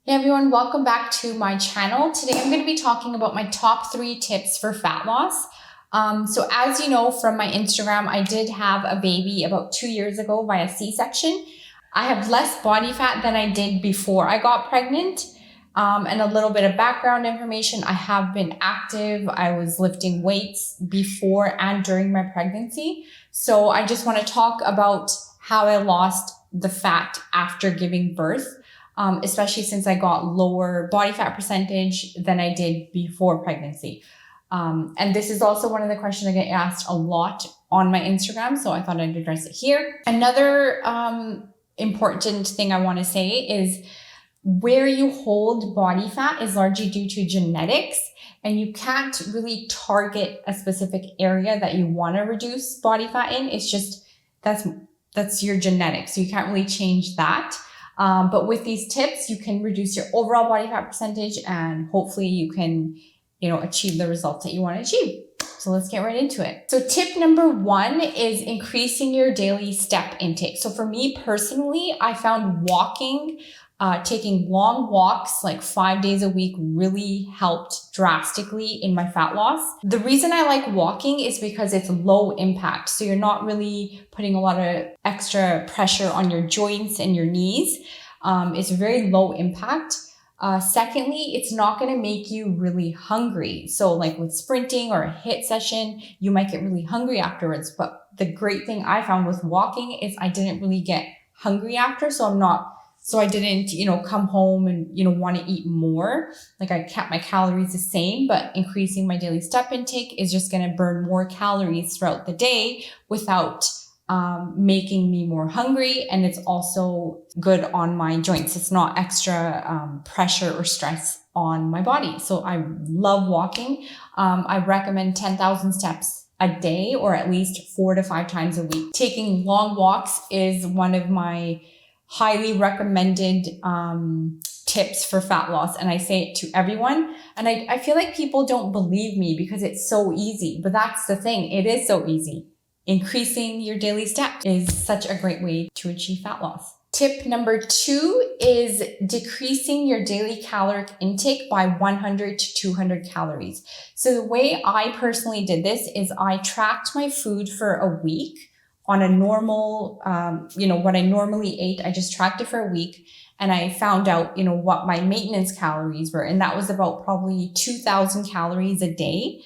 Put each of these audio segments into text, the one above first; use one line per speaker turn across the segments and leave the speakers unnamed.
Hey everyone, welcome back to my channel. Today I'm going to be talking about my top 3 tips for fat loss. So as you know from my Instagram, I did have a baby about 2 years ago via C-section. I have less body fat than I did before I got pregnant. And a little bit of background information. I have been active. I was lifting weights before and during my pregnancy. So I just want to talk about how I lost the fat after giving birth. Especially since I got lower body fat percentage than I did before pregnancy. And this is also one of the questions I get asked a lot on my Instagram, so I thought I'd address it here. Another important thing I want to say is where you hold body fat is largely due to genetics, and you can't really target a specific area that you want to reduce body fat in. It's just that's your genetics, so you can't really change that. But with these tips, you can reduce your overall body fat percentage and hopefully you can, achieve the results that you want to achieve. So let's get right into it. So tip number 1 is increasing your daily step intake. So for me personally, I found walking, taking long walks like 5 days a week really helped drastically in my fat loss. The reason I like walking is because it's low impact. So you're not really putting a lot of extra pressure on your joints and your knees. It's very low impact. Secondly, it's not going to make you really hungry. So like with sprinting or a HIIT session, you might get really hungry afterwards. But the great thing I found with walking is I didn't really get hungry after. So I didn't, come home and, want to eat more. Like I kept my calories the same, but increasing my daily step intake is just going to burn more calories throughout the day without making me more hungry. And it's also good on my joints. It's not extra pressure or stress on my body. So I love walking. I recommend 10,000 steps a day or at least 4 to 5 times a week. Taking long walks is one of my highly recommended tips for fat loss. And I say it to everyone. And I feel like people don't believe me because it's so easy. But that's the thing. It is so easy. Increasing your daily steps is such a great way to achieve fat loss. Tip number 2 is decreasing your daily caloric intake by 100 to 200 calories. So the way I personally did this is I tracked my food for a week on a normal, what I normally ate. I just tracked it for a week and I found out, what my maintenance calories were. And that was about probably 2,000 calories a day.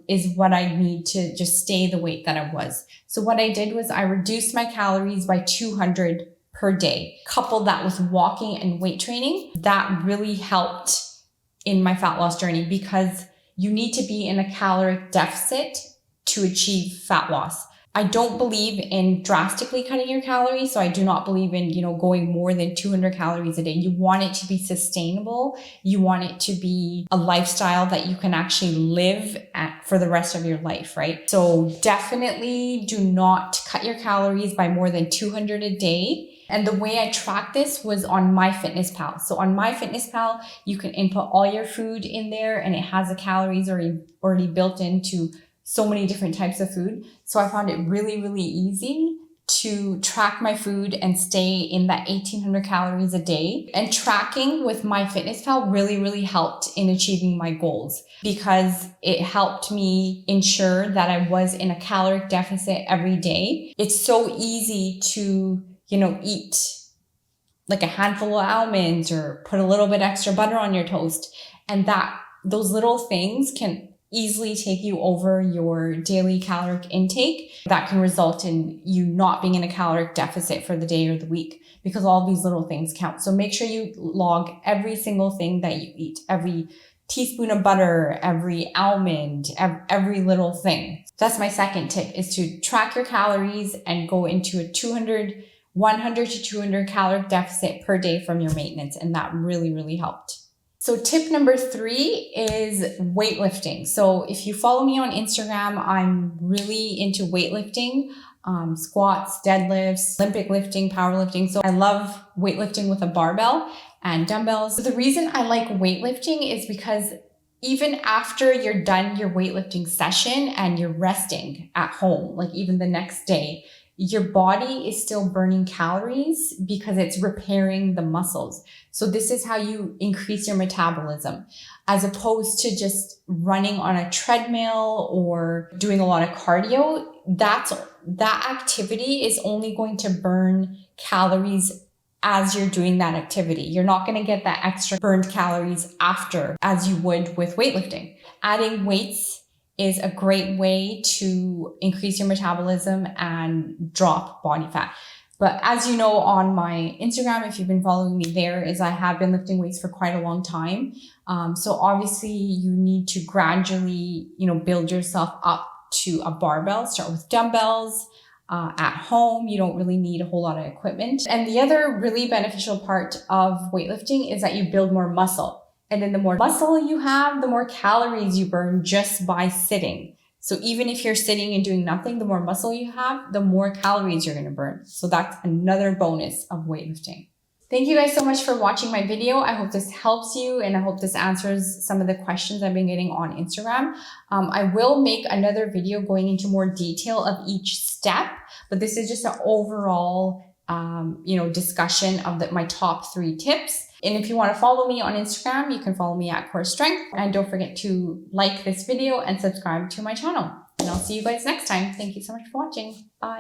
Is what I need to just stay the weight that I was. So what I did was I reduced my calories by 200 per day. Coupled that with walking and weight training, that really helped in my fat loss journey because you need to be in a caloric deficit to achieve fat loss. I don't believe in drastically cutting your calories. So I do not believe in, going more than 200 calories a day. You want it to be sustainable. You want it to be a lifestyle that you can actually live for the rest of your life, right? So definitely do not cut your calories by more than 200 a day. And the way I tracked this was on MyFitnessPal. So on MyFitnessPal, you can input all your food in there and it has the calories already built into so many different types of food. So I found it really, really easy to track my food and stay in that 1,800 calories a day. And tracking with MyFitnessPal really, really helped in achieving my goals because it helped me ensure that I was in a caloric deficit every day. It's so easy to, eat like a handful of almonds or put a little bit extra butter on your toast. And those little things can easily take you over your daily caloric intake. That can result in you not being in a caloric deficit for the day or the week because all these little things count. So make sure you log every single thing that you eat, every teaspoon of butter, every almond, every little thing. That's my second tip, is to track your calories and go into a 100 to 200 caloric deficit per day from your maintenance. And that really, really helped. So tip number 3 is weightlifting. So if you follow me on Instagram, I'm really into weightlifting, squats, deadlifts, Olympic lifting, powerlifting. So I love weightlifting with a barbell and dumbbells. So the reason I like weightlifting is because even after you're done your weightlifting session and you're resting at home, like even the next day, your body is still burning calories because it's repairing the muscles. So this is how you increase your metabolism, as opposed to just running on a treadmill or doing a lot of cardio. That activity is only going to burn calories as you're doing that activity. You're not going to get that extra burned calories after as you would with weightlifting. Adding weights is a great way to increase your metabolism and drop body fat. But as you know, on my Instagram, if you've been following me there, is I have been lifting weights for quite a long time. So obviously you need to gradually, build yourself up to a barbell. Start with dumbbells. At home, you don't really need a whole lot of equipment. And the other really beneficial part of weightlifting is that you build more muscle. And then the more muscle you have, the more calories you burn just by sitting. So even if you're sitting and doing nothing, the more muscle you have, the more calories you're going to burn. So that's another bonus of weightlifting. Thank you guys so much for watching my video. I hope this helps you, and I hope this answers some of the questions I've been getting on Instagram. I will make another video going into more detail of each step, but this is just an overall discussion of my top 3 tips. And if you want to follow me on Instagram, you can follow me at Core Strength. And don't forget to like this video and subscribe to my channel. And I'll see you guys next time. Thank you so much for watching. Bye.